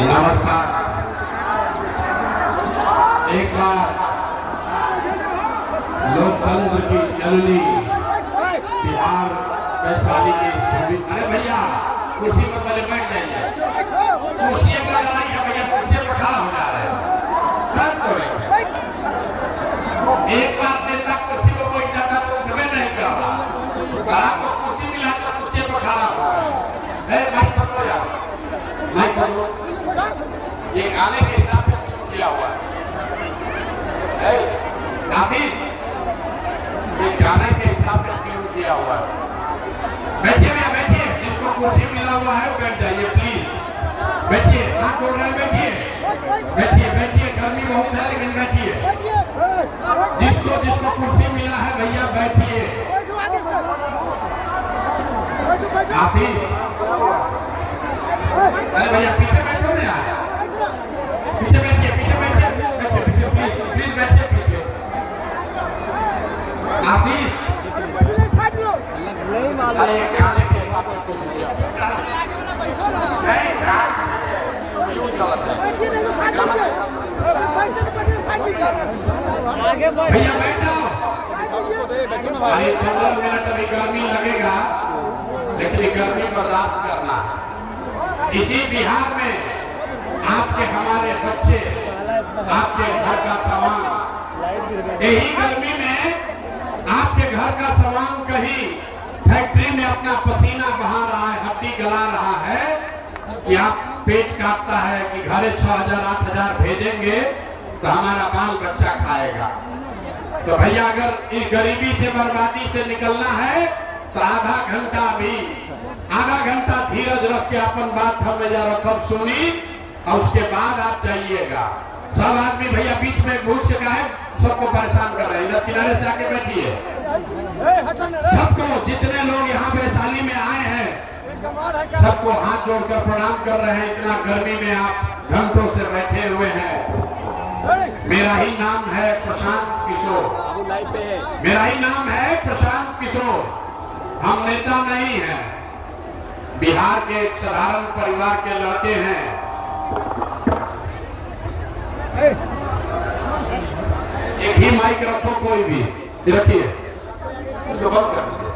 नमस्कार। एक बार लोकतंत्र की जननी बिहार वैशाली के भूमि। अरे भैया कुर्सी पर पहले बैठ जाइए। कुर्सी पर लड़ाई है भैया, कुर्सी पर खड़ा हो जा रहे हैं। एक बार नेता कुर्सी पर बैठ जाता तो उठवे नहीं कर रहा। आपको कुर्सी मिला तो कुर्सी पर खड़ा हो। माइक पकड़ो यार, माइक पकड़ो। ये गाने के हिसाब से क्यों किया हुआ है? आशीष, ये गाने के हिसाब से क्यों किया हुआ है? बैठिए भैया, बैठिए। जिसको कुर्सी मिला हुआ है बैठ जाइए प्लीज। बैठिए, हाथ जोड़ रहे हैं, बैठिए बैठिए बैठिए। गर्मी बहुत है लेकिन बैठिए। जिसको कुर्सी मिला है भैया बैठिए। आशीष, अरे भैया पीछे बैठो ना यार, पीछे बैठिए, पीछे बैठिए, बैठिए पीछे, प्लीज प्लीज बैठिए पीछे। आशीष, अरे गाने के हिसाब से तुम भैया बैठ जाओ। अरे 15 मिनट अभी गर्मी लगेगा लेकिन गर्मी बर्दाश्त करना है। इसी बिहार में आपके हमारे बच्चे, आपके घर का सामान, यही गर्मी में आपके घर का सामान कहीं फैक्ट्री में अपना पसीना बहा रहा है, हड्डी गला रहा है कि आप पेट काटता है कि घरे 6000 8000 भेजेंगे तो हमारा बाल बच्चा खाएगा। तो भैया अगर इस गरीबी से बर्बादी से निकलना है तो आधा घंटा धीरज रख के अपन बात हमें जा रखब सुनी और उसके बाद आप जाइएगा। सब आदमी भैया बीच में घुस के काहे सबको परेशान कर रहे हैं? इधर किनारे से आके बैठिए। सबको, जितने लोग यहाँ वैशाली में आए हैं सबको हाथ जोड़कर प्रणाम कर रहे हैं। इतना गर्मी में आप घंटों से बैठे हुए हैं। मेरा ही नाम है प्रशांत किशोर, मेरा ही नाम है प्रशांत किशोर। हम नेता नहीं हैं, बिहार के एक साधारण परिवार के लड़के हैं। एक ही माइक रखो, कोई भी रखिए, उसको बंद कर दीजिए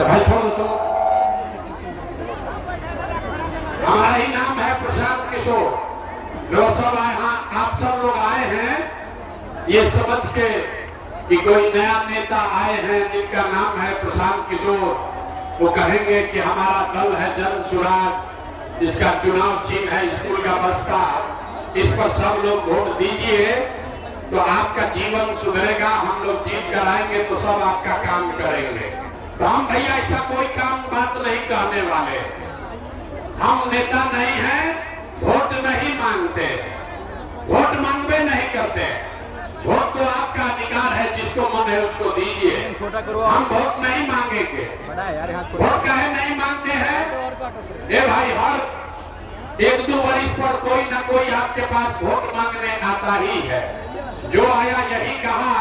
भाई, छोड़ दो तो। हमारा ही नाम है प्रशांत किशोर। जो सब आए, हाँ आप सब लोग आए हैं ये समझ के कि कोई नया नेता आए हैं जिनका नाम है प्रशांत किशोर। वो कहेंगे कि हमारा दल है जन सुराज, इसका चुनाव चिन्ह है स्कूल का बस्ता, इस पर सब लोग वोट दीजिए तो आपका जीवन सुधरेगा, हम लोग जीत कर आएंगे तो सब आपका काम करेंगे। तो हम भैया ऐसा कोई काम बात नहीं कहने वाले। हम नेता नहीं हैं, वोट नहीं मांगते, वोट मांगबे नहीं करते। वोट तो आपका अधिकार है, जिसको मन है उसको दीजिए। हम वोट नहीं मांगेंगे। वोट काहे नहीं मांगते हैं? ये भाई हर 1-2 वर्ष पर कोई ना कोई आपके पास वोट मांगने आता ही है। जो आया यही कहा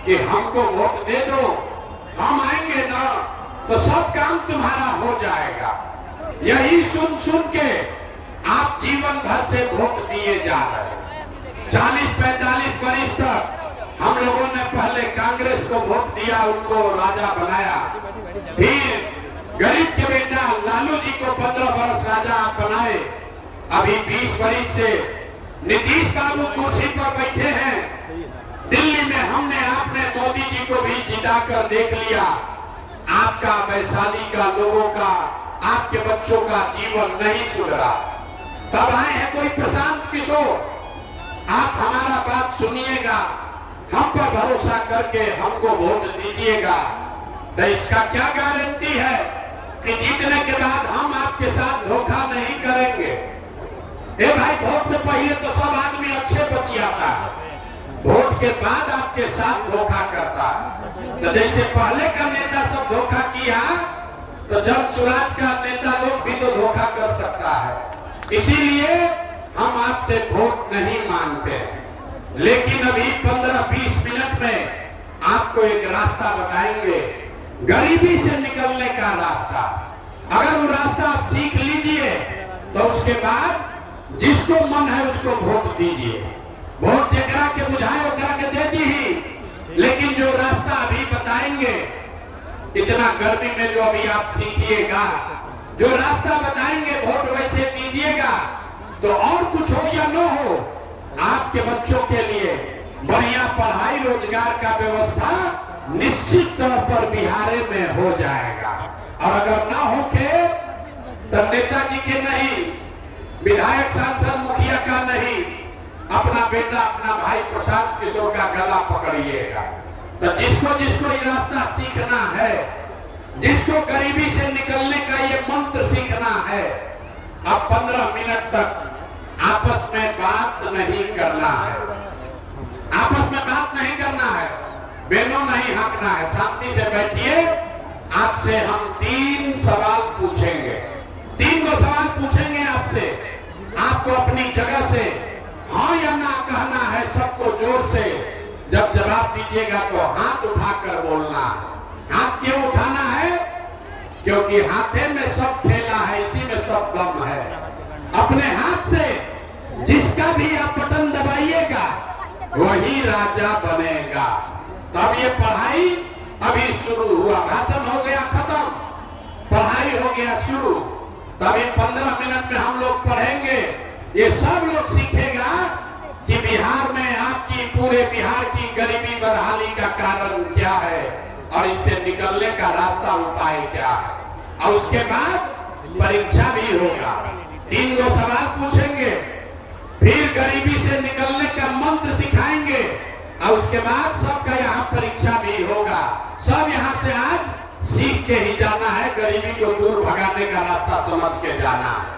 कि हमको वोट दे दो, हम आएंगे ना तो सब काम तुम्हारा हो जाएगा। यही सुन सुन के आप जीवन भर से वोट दिए जा रहे हैं। 40-45 वर्ष तक हम लोगों ने पहले कांग्रेस को वोट दिया, उनको राजा बनाया। फिर गरीब के बेटा लालू जी को 15 वर्ष राजा आप बनाए। अभी 20 वर्ष से नीतीश बाबू कुर्सी पर बैठे हैं। दिल्ली में हमने आपने मोदी जी को भी जिताकर देख लिया। आपका वैशाली का लोगों का, आपके बच्चों का जीवन नहीं सुधरा। तब आए हैं कोई प्रशांत किशोर। आप हमारा बात सुनिएगा, हम पर भरोसा करके हमको वोट दीजिएगा। तो इसका क्या गारंटी है कि जीतने के बाद हम आपके साथ धोखा नहीं करेंगे? ए भाई, वोट से पहले तो सब आदमी अच्छे बतियाता है, वोट के बाद आपके साथ धोखा करता है। तो जैसे पहले का नेता सब धोखा किया तो जन सुराज का नेता लोग भी तो धोखा कर सकता है। इसीलिए हम आपसे वोट नहीं मांगते। लेकिन अभी 15-20 मिनट में आपको एक रास्ता बताएंगे, गरीबी से निकलने का रास्ता। अगर वो रास्ता आप सीख लीजिए तो उसके बाद जिसको मन है उसको वोट दीजिए। वोट जकरा के बुझाए ओकरा के दे दी ही, लेकिन जो रास्ता अभी बताएंगे, इतना गर्मी में जो अभी आप सीखिएगा, जो रास्ता बताएंगे वोट वैसे दीजिएगा। तो और कुछ हो या न हो, आपके बच्चों के लिए बढ़िया पढ़ाई रोजगार का व्यवस्था निश्चित तौर पर बिहार में हो जाएगा। और अगर ना हो के तो नेताजी के नहीं, विधायक सांसद मुखिया का नहीं, अपना बेटा अपना भाई प्रशांत किशोर का गला पकड़िएगा। तो जिसको जिसको ये रास्ता सीखना है, जिसको गरीबी से निकलने का ये मंत्र सीखना है, अब 15 मिनट तक आपस में बात नहीं करना है, आपस में बात नहीं करना है, बेनों नहीं हकना है, शांति से बैठिए। आपसे हम 3 सवाल पूछेंगे, 3 गो सवाल पूछेंगे आपसे। आपको अपनी जगह से हाँ या ना कहना है, सबको जोर से। जब जवाब दीजिएगा तो हाथ उठाकर बोलना है। हाथ क्यों उठाना है? क्योंकि हाथे में सब खेला है, इसी में सब दम है। अपने हाथ से जिसका भी आप बटन दबाइएगा वही राजा बनेगा। तब ये पढ़ाई अभी शुरू हुआ, भाषण हो गया खत्म, पढ़ाई हो गया शुरू। तब ये 15 मिनट में हम लोग पढ़ेंगे, ये सब लोग सीखेगा कि बिहार में आपकी पूरे बिहार की गरीबी बदहाली का कारण क्या है और इससे निकलने का रास्ता उपाय क्या है। और उसके बाद परीक्षा भी होगा, 3 गो सवाल पूछेंगे, फिर गरीबी से निकलने का मंत्र सिखाएंगे और उसके बाद सबका यहाँ परीक्षा भी होगा। सब यहाँ से आज सीख के ही जाना है, गरीबी को दूर भगाने का रास्ता समझ के जाना है।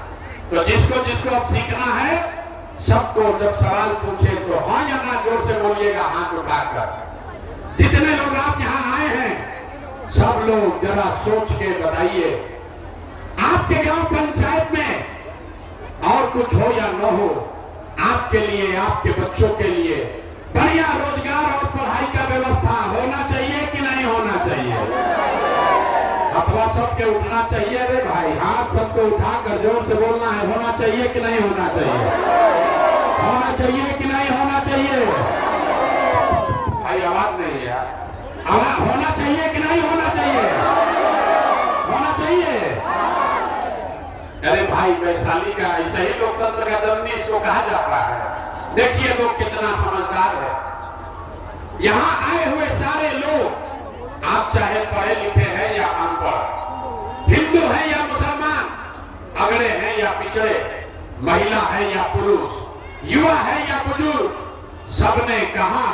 तो जिसको जिसको अब सीखना है, सबको जब सवाल पूछे तो हाँ या ना जोर से बोलिएगा हाथ उठाकर। जितने लोग आप यहाँ आए हैं सब लोग जरा सोच के बताइए, आपके गांव पंचायत में और कुछ हो या न हो, आपके लिए आपके बच्चों के लिए बढ़िया रोजगार और पढ़ाई का व्यवस्था होना चाहिए कि नहीं होना चाहिए? अथवा सबके उठना चाहिए रे भाई, हाथ सबको उठाकर जोर से बोलना है, होना चाहिए कि नहीं होना चाहिए? होना चाहिए कि नहीं होना चाहिए? भाई आवाज नहीं है, आवाज होना चाहिए कि नहीं होना चाहिए? होना चाहिए। अरे भाई वैशाली का ऐसा ही लोकतंत्र का जननी इसको कहा जाता है। देखिए लोग कितना समझदार है। यहाँ आए हुए सारे लोग, आप चाहे पढ़े लिखे हैं या अनपढ़, हिंदू हैं या मुसलमान, अगड़े हैं या पिछड़े, महिला है या पुरुष, युवा है या बुजुर्ग, सबने कहा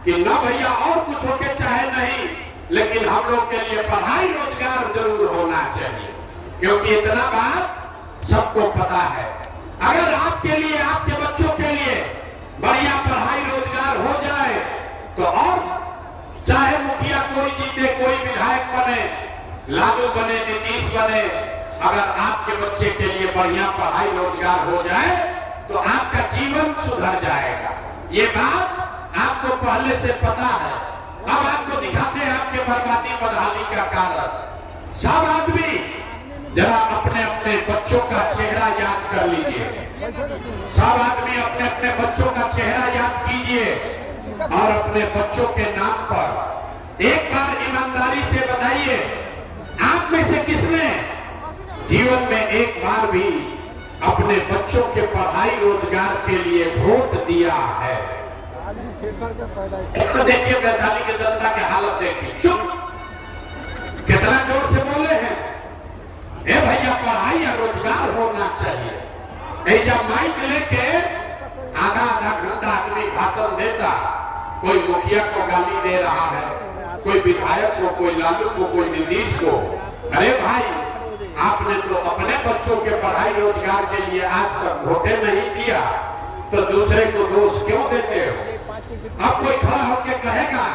कि ना भैया और कुछ होके चाहे नहीं, लेकिन हम लोग के लिए पढ़ाई रोजगार जरूर होना चाहिए। क्योंकि इतना बात सबको पता है, अगर आपके लिए आपके बच्चों के लिए बढ़िया पढ़ाई रोजगार हो जाए तो और चाहे मुखिया कोई जीते, कोई विधायक बने, लालू बने, नीतीश बने, अगर आपके बच्चे के लिए बढ़िया पढ़ाई रोजगार हो जाए तो आपका जीवन सुधर जाएगा। ये बात आपको पहले से पता है। अब आपको दिखाते हैं आपके बर्बादी बदहाली का कारण। सब आदमी जरा अपने अपने बच्चों का चेहरा याद कर लीजिए, सब आदमी अपने अपने बच्चों का चेहरा याद कीजिए और अपने बच्चों के नाम पर एक बार ईमानदारी से बताइए, आप में से किसने जीवन में एक बार भी अपने बच्चों के पढ़ाई रोजगार के लिए वोट दिया है? देखिए वैशाली की जनता की हालत देखिए, चुप, कितना जोर से बोले हैं। ए भैया पढ़ाई या रोजगार होना चाहिए। जब माइक लेके आधा आधा घंटा आदमी भाषण देता, कोई मुखिया को गाली दे रहा है, कोई विधायक को, कोई लालू को, कोई नीतीश को। अरे भाई आपने तो अपने बच्चों के पढ़ाई रोजगार के लिए आज तक वोटे नहीं दिया, तो दूसरे को दोष क्यों देते हो? अब कोई खड़ा होकर कहेगा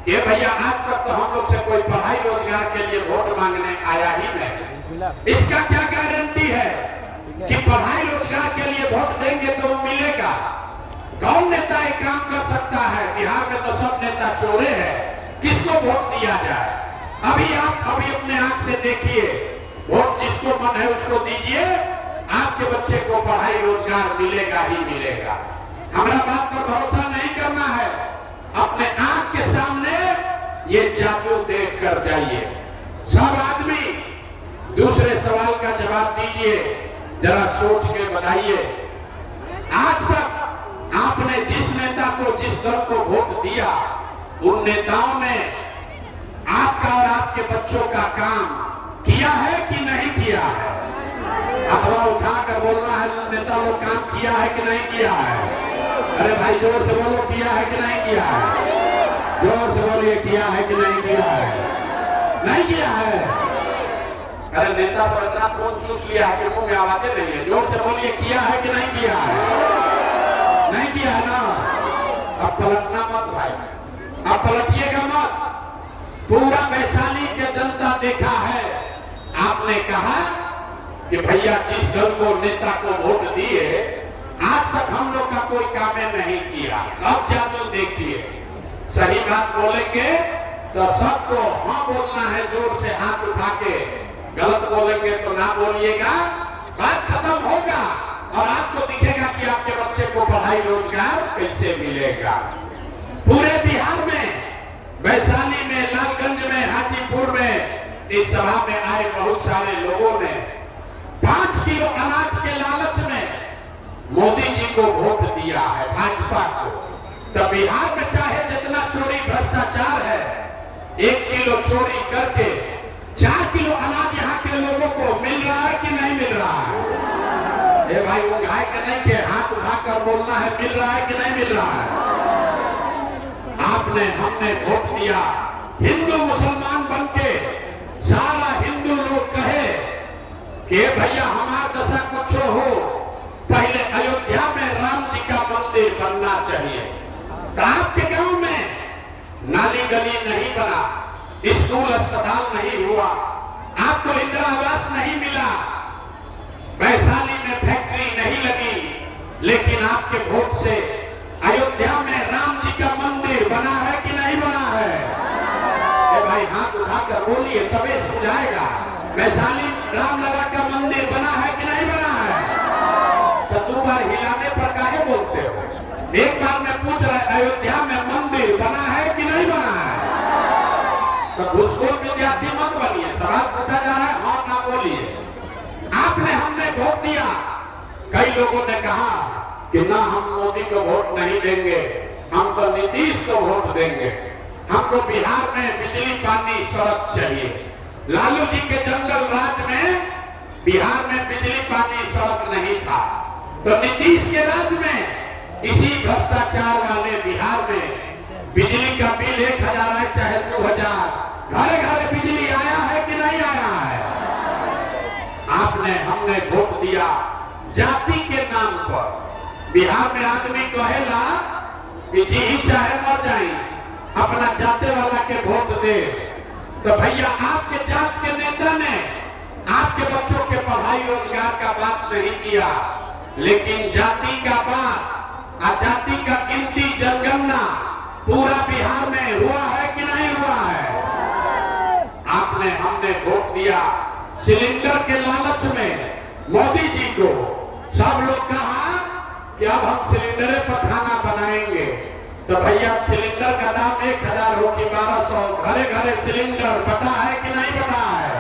कि भैया आज तक तो हम लोग से कोई पढ़ाई रोजगार के लिए वोट मांगने आया ही नहीं, इसका क्या गारंटी है कि पढ़ाई रोजगार के लिए वोट देंगे तो वो मिलेगा? कौन नेता ये काम कर सकता है? बिहार में तो सब नेता चोरे हैं, किसको वोट दिया जाए? अभी आप अभी अपने आंख से देखिए, वोट जिसको मन है उसको दीजिए, आपके बच्चे को पढ़ाई रोजगार मिलेगा ही मिलेगा। हमारा बात पर भरोसा नहीं करना है, अपने आंख के सामने ये जादू देख कर जाइए। सब आदमी दूसरे सवाल का जवाब दीजिए, जरा सोच के बताइए, आज तक आपने जिस नेता को, जिस दल को वोट दिया, उन नेताओं ने आपका और आपके बच्चों का काम किया है कि नहीं किया है? अथवा उठाकर बोलना है नेता लोग काम किया है कि नहीं किया है? अरे भाई जोर से बोलो, किया है कि नहीं किया है? जोर से बोलिए, किया है कि नहीं किया है? नहीं किया है। अरे नेता सब इतना फोन चूस लिया है कि मुंह में आवाजें नहीं है। जोर से बोलिए, किया है कि नहीं किया है? नहीं किया है ना? अब पलटना मत भाई, अब पलटिएगा मत। पूरा वैशाली के जनता देखा है, आपने कहा कि भैया जिस दल को, नेता को वोट दिए, आज तक हम लोग का कोई काम नहीं किया। अब जादू देखिए, सही बात बोलेंगे तो सबको हाँ बोलना है, जोर से हाथ उठा के। गलत बोलेंगे तो ना बोलिएगा, बात खत्म होगा और आपको दिखेगा कि आपके बच्चे को पढ़ाई रोजगार कैसे मिलेगा। पूरे बिहार में, वैशाली में, लालगंज में, हाजीपुर में इस सभा में आए बहुत सारे लोगों ने 5 किलो अनाज के लालच में मोदी जी को वोट दिया है, भाजपा को। तो बिहार में चाहे जितना चोरी भ्रष्टाचार है, 1 किलो चोरी करके 4 किलो अनाज यहाँ के लोगों को मिल रहा है कि नहीं मिल रहा है? ए भाई उंगाई के नहीं के हाथ उठाकर बोलना है, मिल रहा है कि नहीं मिल रहा है? आपने, हमने वोट दिया, हिंदू मुसलमान बनके सारा हिंदू लोग कहे कि भैया हमार दशा कुछ हो, पहले अयोध्या में राम जी का मंदिर बनना चाहिए। तो आपके गांव में नाली गली नहीं बना, स्कूल अस्पताल नहीं हुआ, आपको इंदिरा आवास नहीं मिला, वैशाली में फैक्ट्री नहीं लगी, लेकिन आपके वोट से अयोध्या में राम जी का मंदिर बना है कि नहीं बना है? ए भाई हाथ उठाकर बोलिए, तबे बुझाएगा। वैशाली रामलला का मंदिर बना है कि नहीं बना है? तो 2 बार हिलाने पर काहे बोलते हो? एक बार मैं पूछ रहा, अयोध्या में मंदिर बना है कि नहीं बना है? तो घुसखोर विद्यार्थी मत बनिए, सवाल पूछा जा रहा है, हाँ ना बोलिए। आपने, हमने वोट दिया, कई लोगों ने कहा कि ना हम मोदी को वोट नहीं देंगे, हम तो नीतीश को वोट देंगे, हमको बिहार में बिजली पानी सड़क चाहिए। लालू जी के जंगल राज में बिहार में बिजली पानी सड़क नहीं था, तो नीतीश के राज में इसी भ्रष्टाचार वाले बिहार में बिजली का बिल 1000 आए चाहे 2000, घरे घरे बिजली आया है कि नहीं आया है? आपने, हमने वोट दिया जाति के नाम पर। बिहार में आदमी कहेला कि जी ही चाहे मर जाए, अपना जाते वाला के वोट दे। तो भैया आपके जात के नेता ने आपके बच्चों के पढ़ाई रोजगार का बात नहीं किया, लेकिन जाति का बात, जाति का गिनती, जनगणना पूरा बिहार में हुआ है कि नहीं हुआ है? आपने, हमने वोट दिया सिलेंडर के लालच में मोदी जी को। सब लोग कहा कि अब हम सिलेंडर पर खाना बनाएंगे। तो भैया सिलेंडर का दाम 1000 हो कि 1200, घरे घरे सिलेंडर बटा है कि नहीं बटा है?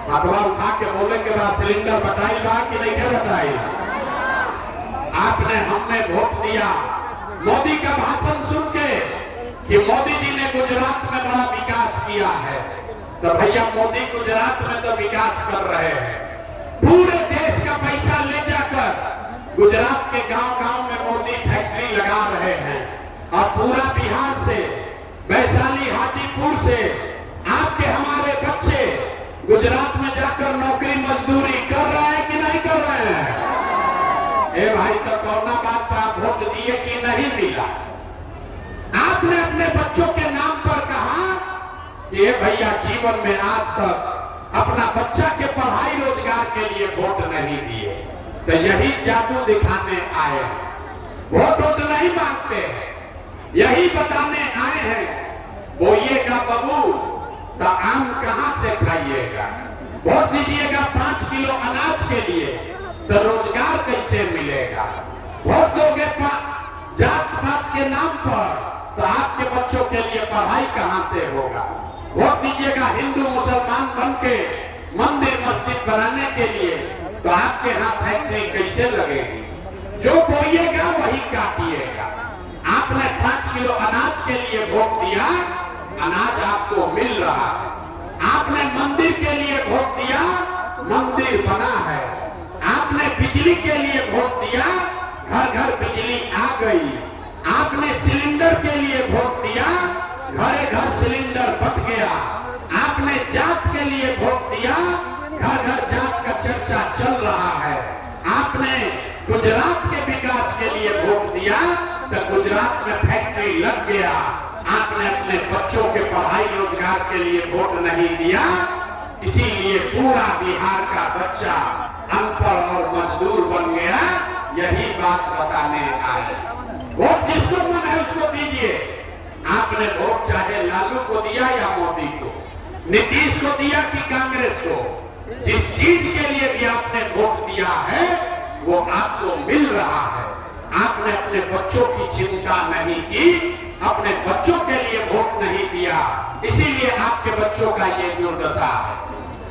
अखबार उठा के बोलने के बाद सिलेंडर बटाई बा कि नहीं है बताई? आपने, हमने वोट दिया मोदी का भाषण सुन के कि मोदी जी ने गुजरात में बड़ा विकास किया है। तो भैया मोदी गुजरात में तो विकास कर रहे हैं, पूरे देश का पैसा ले जाकर गुजरात के गांव-गांव में मोदी फैक्ट्री लगा रहे हैं, और पूरा बिहार से, वैशाली, हाजीपुर से आपके, हमारे बच्चे गुजरात में जाकर नौकरी मजदूरी कर रहे हैं कि नहीं कर रहे हैं? ए भाई, तो कोरोना बात पर आप वोट दिए कि नहीं मिला? आपने अपने बच्चों के नाम पर कहा कि भैया जीवन में आज तक अपना बच्चा के पढ़ाई रोजगार के लिए वोट नहीं दिए। तो यही जादू दिखाने आए, वोट नहीं मांगते, यही बताने आए हैं, बोइएगा बबू तो आम कहां से खाइएगा? वोट दीजिएगा 5 किलो अनाज के लिए, तो रोजगार कैसे मिलेगा? वोट दोगे जात पात के नाम पर, तो आपके बच्चों के लिए पढ़ाई कहां से होगा? वोट दीजिएगा हिंदू मुसलमान बन के मंदिर मस्जिद बनाने के लिए, तो आपके यहाँ फैक्ट्री कैसे लगेगी? जो बोइएगा वही काटिएगा। आपने 5 किलो अनाज के लिए वोट दिया, अनाज आपको मिल रहा है। आपने मंदिर के लिए वोट दिया, मंदिर बना है। आपने बिजली के लिए वोट दिया, घर घर बिजली आ गई। आपने सिलेंडर के लिए वोट दिया, घरे घर सिलेंडर बट गया। आपने जात के लिए वोट दिया, घर घर जात का चर्चा चल रहा है। आपने गुजरात के विकास के लिए वोट दिया, तो गुजरात में फैक्ट्री लग गया। आपने अपने बच्चों के पढ़ाई रोजगार के लिए वोट नहीं दिया, इसीलिए पूरा बिहार का बच्चा अनपढ़ और मजदूर बन गया। यही बात बताने आए। वोट जिसको मन है उसको दीजिए। आपने वोट चाहे लालू को दिया या मोदी को, नीतीश को दिया कि कांग्रेस को, जिस चीज के लिए भी आपने वोट दिया है वो आपको मिल रहा है। आपने अपने बच्चों की चिंता नहीं की, अपने बच्चों के लिए वोट नहीं दिया, इसीलिए आपके बच्चों का ये दुर्दशा है।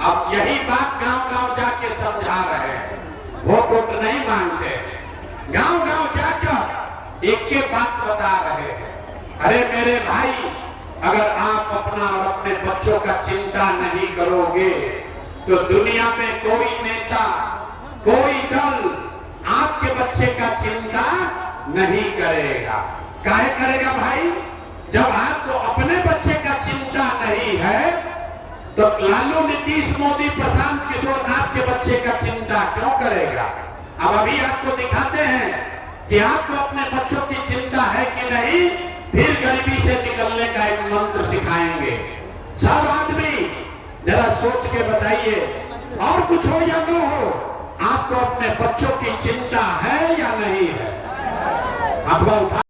अब यही बात गांव-गांव जाके समझा रहे हैं। वोट नहीं मांगते, गांव-गांव जाकर एक के बात बता रहे हैं। अरे मेरे भाई, अगर आप अपना और अपने बच्चों का चिंता नहीं करोगे तो दुनिया में कोई नेता, कोई दल आपके बच्चे का चिंता नहीं करेगा। काहे करेगा भाई? जब आपको अपने बच्चे का चिंता नहीं है तो लालू, नीतीश, मोदी, प्रशांत किशोर आपके बच्चे का चिंता क्यों करेगा? अब अभी आपको दिखाते हैं कि आपको अपने बच्चों की चिंता है कि नहीं, फिर गरीबी से निकलने का एक मंत्र सिखाएंगे। सब आदमी जरा सोच के बताइए, और कुछ हो या न हो, आपको अपने बच्चों की चिंता